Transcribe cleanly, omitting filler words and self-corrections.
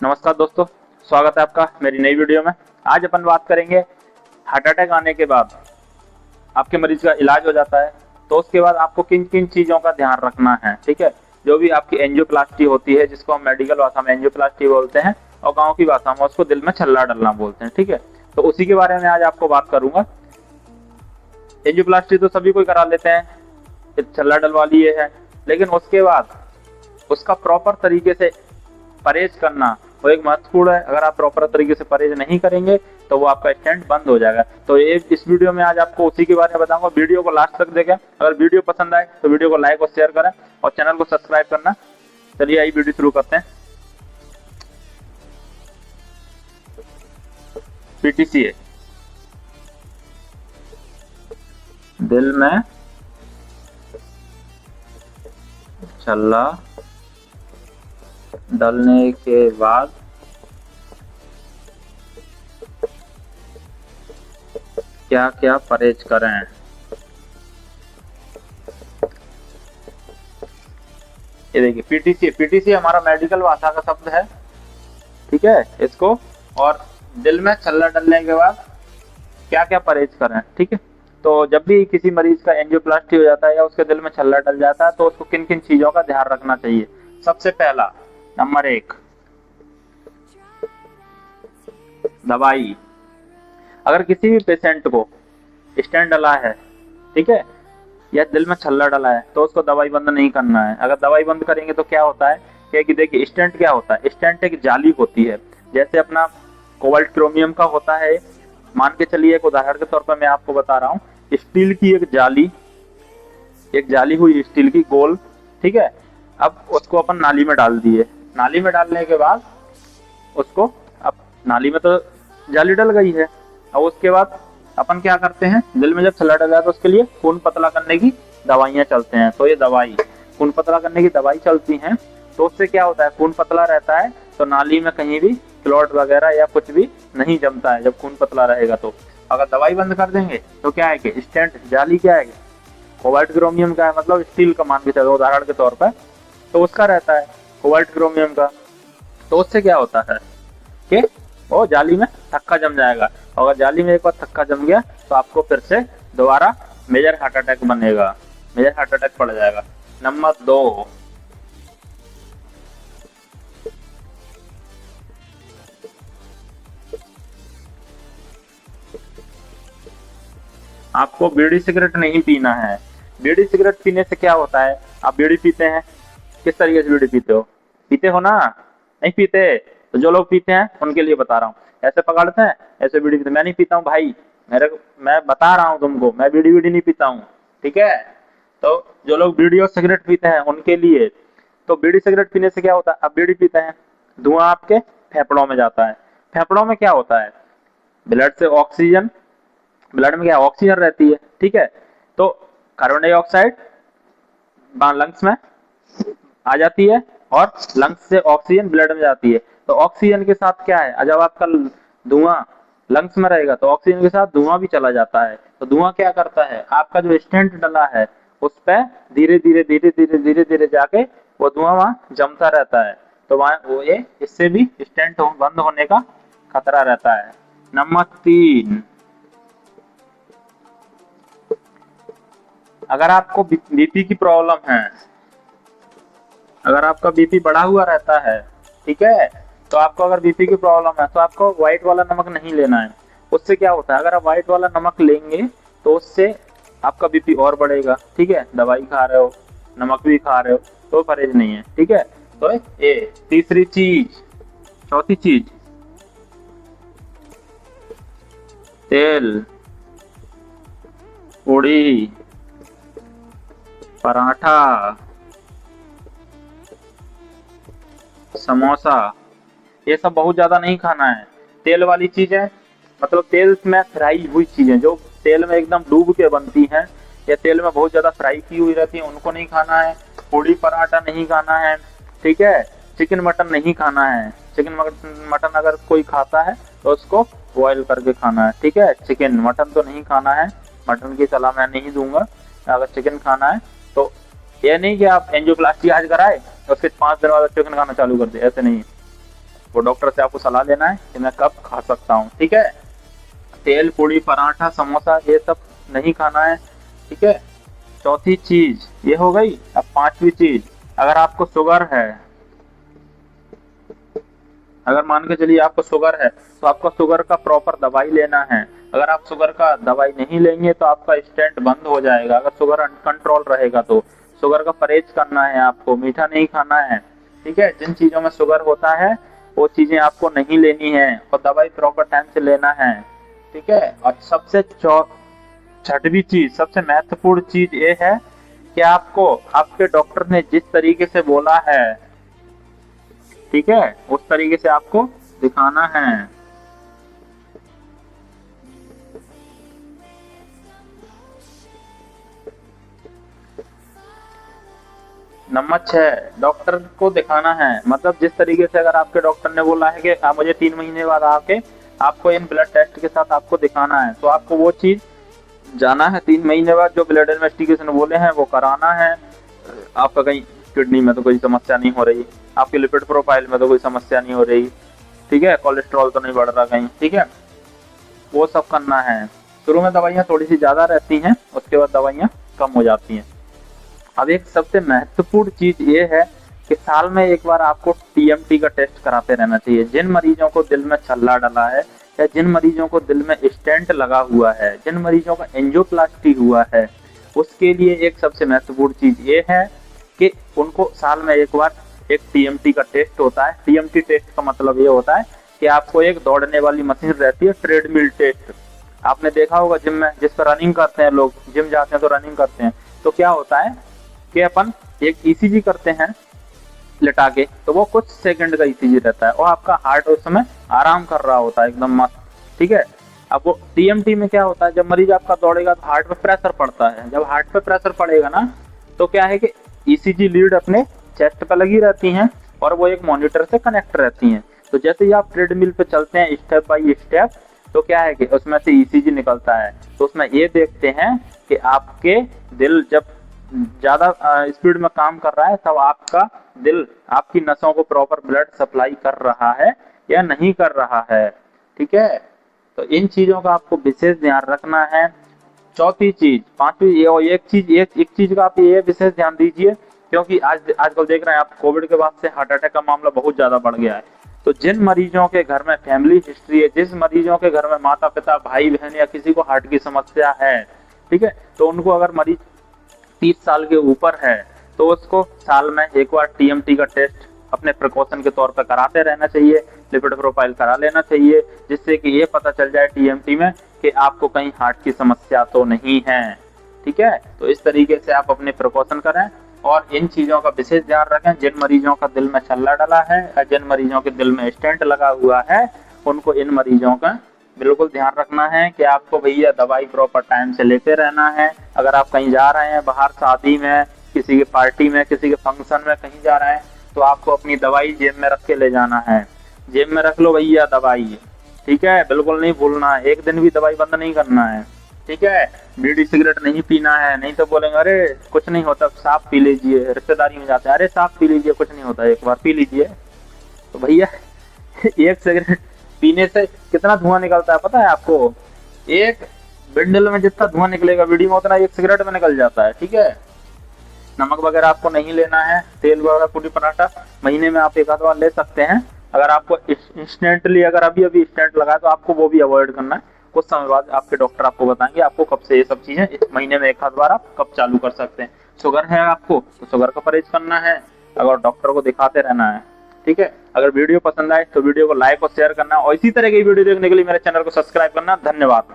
नमस्कार दोस्तों, स्वागत है आपका मेरी नई वीडियो में। आज अपन बात करेंगे हार्ट अटैक आने के बाद आपके मरीज का इलाज हो जाता है तो उसके बाद आपको किन किन चीज़ों का ध्यान रखना है। ठीक है, जो भी आपकी एंजियोप्लास्टी होती है, जिसको हम मेडिकल भाषा में एंजियोप्लास्टी बोलते हैं और गांव की भाषा में उसको दिल में छल्ला डलना बोलते हैं। ठीक है, तो उसी के बारे में आज आपको बात करूंगा। एंजियोप्लास्टी तो सभी कोई करा लेते हैं, छल्ला डलवा लिए है, लेकिन उसके बाद उसका प्रॉपर तरीके से परहेज करना वो एक महत्वपूर्ण है। अगर आप प्रॉपर तरीके से परहेज नहीं करेंगे तो वो आपका स्टेंट बंद हो जाएगा। तो ये इस वीडियो में आज आपको उसी के बारे में बताऊंगा। वीडियो को लास्ट तक देखें। अगर वीडियो पसंद आए तो वीडियो को लाइक और शेयर करें और चैनल को सब्सक्राइब करना। चलिए आइए वीडियो शुरू करते हैं। पीटीसीए दिल में छल्ला डलने के बाद क्या क्या परहेज करें। ये देखिए, पीटीसी हमारा मेडिकल भाषा का शब्द है। ठीक है, इसको और दिल में छल्ला डलने के बाद क्या क्या परहेज करें। ठीक है, तो जब भी किसी मरीज का एंजियोप्लास्टी हो जाता है या उसके दिल में छल्ला डल जाता है तो उसको किन किन चीजों का ध्यान रखना चाहिए। सबसे पहला, नंबर 1, दवाई। अगर किसी भी पेशेंट को स्टेंट डला है, ठीक है, या दिल में छल्ला डला है, तो उसको दवाई बंद नहीं करना है। अगर दवाई बंद करेंगे तो क्या होता है कि देखिए, स्टेंट क्या होता है। स्टेंट एक जाली होती है, जैसे अपना कोबाल्ट क्रोमियम का होता है। मान के चलिए, एक उदाहरण के तौर पर मैं आपको बता रहा हूँ, स्टील की एक जाली हुई स्टील की गोल। ठीक है, अब उसको अपन नाली में डाल दिए। नाली में डालने के बाद उसको, अब नाली में तो जाली डल गई है, और उसके बाद अपन क्या करते हैं, दिल में जब छल्ला डल जाए तो उसके लिए खून पतला करने की दवाइयाँ चलते हैं। तो ये दवाई, खून पतला करने की दवाई चलती हैं, तो उससे क्या होता है, खून पतला रहता है तो नाली में कहीं भी क्लॉट वगैरह या कुछ भी नहीं जमता है जब खून पतला रहेगा। तो अगर दवाई बंद कर देंगे तो क्या है कि स्टेंट जाली क्या है, कोबाल्ट क्रोमियम का है, मतलब स्टील का मान के चलो उदाहरण के तौर पर, तो उसका रहता है कोबाल्ट क्रोमियम का। तो उससे क्या होता है कि वो जाली में थक्का जम जाएगा, और अगर जाली में एक बार थक्का जम गया तो आपको फिर से दोबारा मेजर हार्ट अटैक बनेगा, मेजर हार्ट अटैक पड़ जाएगा। नंबर 2, आपको बीड़ी सिगरेट नहीं पीना है। बीड़ी सिगरेट पीने से क्या होता है, आप बीड़ी पीते हैं, किस तरीके से बीड़ी पीते हो, पीते हो ना, नहीं पीते। तो जो लोग पीते हैं उनके लिए बता रहा हूँ, ऐसे पकड़ते हैं, ऐसे बीड़ी पीते। मैं नहीं पीता हूँ भाई, मैं बता रहा हूँ तुमको, मैं बीड़ी बीड़ी नहीं पीता हूँ। ठीक है, तो जो लोग बीड़ी और सिगरेट पीते हैं उनके लिए, तो बीड़ी सिगरेट पीने से क्या होता है, आप बीड़ी पीते हैं, धुआं आपके फेफड़ों में जाता है। फेफड़ों में क्या होता है, ब्लड से ऑक्सीजन, ब्लड में क्या ऑक्सीजन रहती है। ठीक है, तो कार्बन डाइऑक्साइड लंग्स में आ जाती है और लंग्स से ऑक्सीजन ब्लड में जाती है। तो ऑक्सीजन के साथ क्या है, जब आपका धुआं लंग्स में रहेगा तो ऑक्सीजन के साथ धुआं भी चला जाता है। तो धुआं क्या करता है, आपका जो स्टेंट डला है उस पर धीरे धीरे धीरे धीरे धीरे धीरे जाके वो धुआं वहां जमता रहता है। तो वहां वो ये इससे भी स्टेंट बंद होने का खतरा रहता है। नंबर 3, अगर आपको बीपी की प्रॉब्लम है, अगर आपका बीपी बढ़ा हुआ रहता है, ठीक है, तो आपको अगर बीपी की प्रॉब्लम है तो आपको व्हाइट वाला नमक नहीं लेना है। उससे क्या होता है, अगर आप व्हाइट वाला नमक लेंगे तो उससे आपका बीपी और बढ़ेगा। ठीक है, दवाई खा रहे हो, नमक भी खा रहे हो, तो परहेज नहीं है। ठीक है, तो ये तीसरी चीज। चौथी चीज, तेल, पूड़ी, पराठा, समोसा, ये सब बहुत ज्यादा नहीं खाना है। तेल वाली चीजें, मतलब तेल में फ्राई हुई चीजें जो तेल में एकदम डूब के बनती हैं या तेल में बहुत ज्यादा फ्राई की हुई रहती है, उनको नहीं खाना है। पूड़ी पराठा नहीं खाना है। ठीक है, चिकन मटन नहीं खाना है। चिकन मटन अगर कोई खाता है तो उसको बॉयल करके खाना है। ठीक है, चिकन मटन तो नहीं खाना है, मटन की सलाह मैं नहीं दूंगा। अगर चिकन खाना है तो ये नहीं कि आप एंजियोप्लास्टी आज कराए उसके 5 दिन बाद चिकन खाना चालू कर दे, ऐसे नहीं। वो डॉक्टर से आपको सलाह लेना है कि मैं कब खा सकता हूँ। ठीक है, तेल, पूड़ी, पराठा, समोसा ये सब नहीं खाना है। ठीक है, चौथी चीज ये हो गई। अब पांचवी चीज, अगर आपको शुगर है, अगर मान के चलिए आपको शुगर है तो आपको शुगर का प्रॉपर दवाई लेना है। अगर आप शुगर का दवाई नहीं लेंगे तो आपका स्टेंट बंद हो जाएगा। अगर शुगर अनकंट्रोल रहेगा तो शुगर का परहेज करना है आपको, मीठा नहीं खाना है। ठीक है, जिन चीजों में शुगर होता है वो चीजें आपको नहीं लेनी है और दवाई प्रॉपर टाइम से लेना है। ठीक है, और सबसे छठवीं चीज, सबसे महत्वपूर्ण चीज ये है कि आपको आपके डॉक्टर ने जिस तरीके से बोला है, ठीक है, उस तरीके से आपको दिखाना है। नंबर 6, डॉक्टर को दिखाना है। मतलब जिस तरीके से अगर आपके डॉक्टर ने बोला है कि आप मुझे 3 महीने बाद आके आपको इन ब्लड टेस्ट के साथ आपको दिखाना है, तो आपको वो चीज जाना है 3 महीने बाद, जो ब्लड इन्वेस्टिगेशन बोले हैं वो कराना है। आपका कहीं किडनी में तो कोई समस्या नहीं हो रही, आपके लिपिड प्रोफाइल में तो कोई समस्या नहीं हो रही, ठीक है, कोलेस्ट्रॉल तो नहीं बढ़ रहा कहीं, ठीक है, वो सब करना है। शुरू में दवाइयाँ थोड़ी सी ज्यादा रहती हैं, उसके बाद दवाइयाँ कम हो जाती हैं। अब एक सबसे महत्वपूर्ण चीज ये है कि साल में एक बार आपको टीएमटी का टेस्ट कराते रहना चाहिए। जिन मरीजों को दिल में छल्ला डला है या जिन मरीजों को दिल में स्टेंट लगा हुआ है, जिन मरीजों का एंजियोप्लास्टी हुआ है, उसके लिए एक सबसे महत्वपूर्ण चीज ये है कि उनको साल में एक बार एक टीएमटी का टेस्ट होता है। टीएमटी टेस्ट का मतलब ये होता है कि आपको एक दौड़ने वाली मशीन रहती है, ट्रेडमिल टेस्ट। आपने देखा होगा जिम में, जिस पर रनिंग करते हैं लोग, जिम जाते हैं तो रनिंग करते हैं, तो क्या होता है कि अपन एक ईसीजी करते हैं लेटा के, तो वो कुछ सेकंड का ईसीजी रहता है और आपका हार्ट उस समय आराम कर रहा होता है एकदम मस्त। ठीक है, अब वो टीएमटी में क्या होता है, जब मरीज आपका दौड़ेगा तो हार्ट पे प्रेशर पड़ता है। जब हार्ट पे प्रेशर पड़ेगा ना, तो क्या है कि ईसीजी लीड अपने चेस्ट पे लगी रहती हैं और वो एक मॉनिटर से कनेक्ट रहती हैं। तो जैसे ही आप ट्रेडमिल पे चलते हैं स्टेप बाय स्टेप, तो क्या है कि उसमें से ईसीजी निकलता है। तो उसमें ये देखते हैं कि आपके दिल जब ज्यादा स्पीड में काम कर रहा है तब आपका दिल आपकी नसों को प्रॉपर ब्लड सप्लाई कर रहा है या नहीं कर रहा है। ठीक है, तो इन चीजों का आपको विशेष ध्यान रखना है। चौथी चीज, पांचवी ये एक चीज का आप ये विशेष ध्यान दीजिए, क्योंकि आजकल देख रहे हैं आप, कोविड के बाद से हार्ट अटैक का मामला बहुत ज्यादा बढ़ गया है। तो जिन मरीजों के घर में फैमिली हिस्ट्री है, जिस मरीजों के घर में माता पिता भाई बहन या किसी को हार्ट की समस्या है, ठीक है, तो उनको अगर मरीज 30 साल के ऊपर है तो उसको साल में एक बार टीएमटी का टेस्ट अपने प्रिकॉशन के तौर पर कराते रहना चाहिए। लिपिड प्रोफाइल करा लेना चाहिए, जिससे कि ये पता चल जाए टीएमटी में कि आपको कहीं हार्ट की समस्या तो नहीं है। ठीक है, तो इस तरीके से आप अपने प्रिकॉशन करें और इन चीजों का विशेष ध्यान रखें। जिन मरीजों का दिल में छल्ला डला है या जिन मरीजों के दिल में स्टेंट लगा हुआ है, उनको इन मरीजों का बिल्कुल ध्यान रखना है कि आपको भैया दवाई प्रॉपर टाइम से लेते रहना है। अगर आप कहीं जा रहे हैं, बाहर शादी में, किसी की पार्टी में, किसी के फंक्शन में कहीं जा रहे हैं, तो आपको अपनी दवाई जेब में रख के ले जाना है। जेब में रख लो भैया दवाई, ठीक है, बिल्कुल नहीं भूलना है। एक दिन भी दवाई बंद नहीं करना है। ठीक है, बीड़ी सिगरेट नहीं पीना है, नहीं तो बोलेंगे अरे कुछ नहीं होता, साफ पी लीजिए। रिश्तेदारी में जाते हैं, अरे साफ पी लीजिए, कुछ नहीं होता, एक बार पी लीजिए। तो भैया एक सिगरेट पीने से कितना धुआं निकलता है पता है आपको? एक बिंडल में जितना धुआं निकलेगा बीड़ी में, उतना एक सिगरेट में निकल जाता है। ठीक है, नमक वगैरह आपको नहीं लेना है, तेल वगैरह, पूरी पराठा महीने में आप एक आध बार ले सकते हैं। अगर आपको इंस्टेंटली अगर अभी स्टेंट लगा है तो आपको वो भी अवॉइड करना है। कुछ समय बाद आपके डॉक्टर आपको बताएंगे आपको कब से ये सब चीजें, इस महीने में एक आध बार आप कब चालू कर सकते हैं। शुगर है आपको तो शुगर का परहेज करना है, अगर डॉक्टर को दिखाते रहना है। ठीक है, अगर वीडियो पसंद आए तो वीडियो को लाइक और शेयर करना और इसी तरह की वीडियो देखने के लिए मेरे चैनल को सब्सक्राइब करना। धन्यवाद।